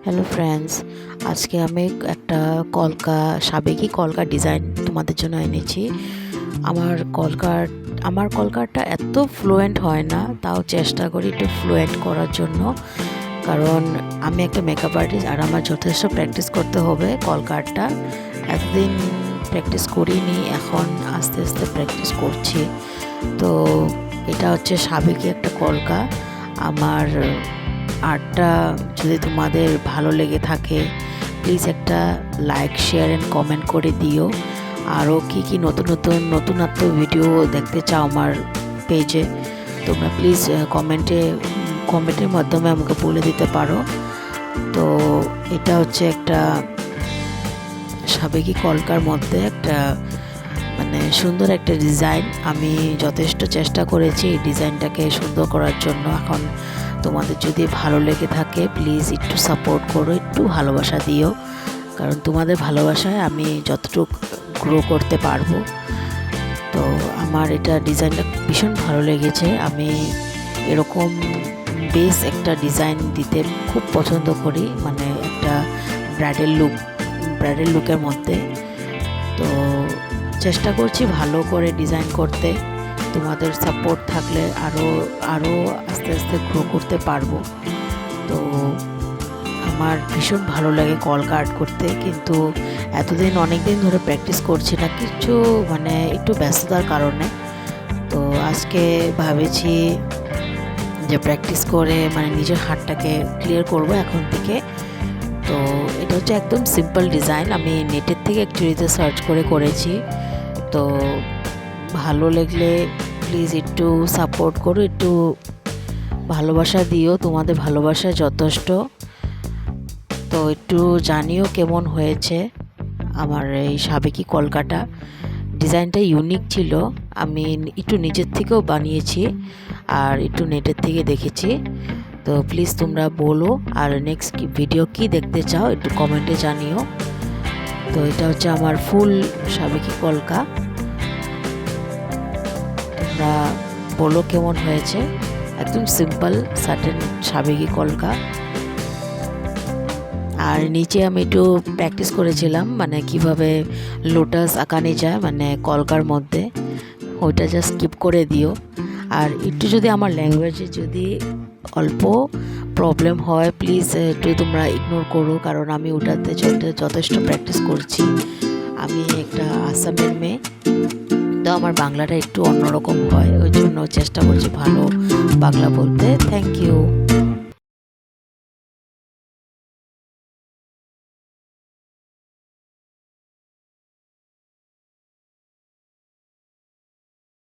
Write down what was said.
Hello friends, আজকে আমি একটা সাবেকি কলকা ডিজাইন তোমাদের জন্য এনেছি। আমার কলকার আমার কলকারটা এত ফ্লুয়েন্ট হয় না, তাও চেষ্টা করি একটু ফ্লুয়েন্ট করার জন্য। কারণ আমি একটা মেকআপ আর্টিস্ট আর আমার যথেষ্ট প্র্যাকটিস করতে হবে কলকারটা। এতদিন প্র্যাকটিস করিনি, এখন আস্তে আস্তে প্র্যাকটিস করছি। তো এটা হচ্ছে সাবেকি একটা কলকা। আমার আর্টটা যদি তোমাদের ভালো লেগে থাকে, প্লিজ একটা লাইক, শেয়ার অ্যান্ড কমেন্ট করে দিও। আরও কী নতুনত্ব ভিডিও দেখতে চাও আমার পেজে, তোমরা প্লিজ কমেন্টের মাধ্যমে আমাকে বলে দিতে পারো। তো এটা হচ্ছে একটা সাবেকি কলকার মধ্যে একটা সুন্দর একটা ডিজাইন। আমি যথেষ্ট চেষ্টা করেছি এই ডিজাইনটাকে সুন্দর করার জন্য। এখন তোমাদের যদি ভালো লেগে থাকে, প্লিজ একটু সাপোর্ট করো, একটু ভালোবাসা দিও। কারণ তোমাদের ভালোবাসায় আমি যতটুকু গ্রো করতে পারবো। তো আমার এটা ডিজাইনটা ভীষণ ভালো লেগেছে। আমি এরকম বেস একটা ডিজাইন দিতে খুব পছন্দ করি, একটা ব্রাইডাল লুকের মধ্যে। তো চেষ্টা করছি ভালো করে ডিজাইন করতে। তোমাদের সাপোর্ট থাকলে আরও আস্তে আস্তে গ্রো করতে পারবো। তো আমার ভীষণ ভালো লাগে কলকা আর্ট করতে, কিন্তু অনেক দিন ধরে প্র্যাকটিস করছি না, কিছু একটু ব্যস্ততার কারণে। তো আজকে ভাবেছি যে প্র্যাকটিস করে নিজের হাতটাকে ক্লিয়ার করব এখন থেকে। তো এটা হচ্ছে একদম সিম্পল ডিজাইন, আমি নেটের থেকে অ্যাকচুয়ালিতে সার্চ করেছি। তো ভালো লাগলে প্লিজ একটু সাপোর্ট করো, একটু ভালোবাসা দিও, তোমাদের ভালোবাসা যথেষ্ট। তো একটু জানিও কেমন হয়েছে আমার এই সাবেকি কলকাটা। ডিজাইনটা ইউনিক ছিল, আমি একটু নিজের থেকেও বানিয়েছি আর একটু নেটের থেকে দেখেছি। তো প্লিজ তোমরা বলো, আর নেক্সট ভিডিও কি দেখতে চাও একটু কমেন্টে জানিও। তো এটা হচ্ছে আমার ফুল সাবেকি কলকা, তোমরা বলো কেমন হয়েছে। একদম সিম্পল সাটেন সাবেকি কলকা। আর নিচে আমি একটু প্র্যাকটিস করেছিলাম কিভাবে লোটাস আঁকানো যায় কলকার মধ্যে, ওইটা জাস্ট স্কিপ করে দিও। আর একটু যদি আমার ল্যাঙ্গুয়েজে যদি অল্প প্রবলেম হয়, প্লিজ একটু তোমরা ইগনোর করো, কারণ আমি ওটাতে যথেষ্ট প্র্যাকটিস করছি। আমি একটা আসামের মেয়ে, তো আমার বাংলাটা একটু অন্যরকম হয়, ওই জন্য চেষ্টা করছি ভালো বাংলা বলতে। Thank you.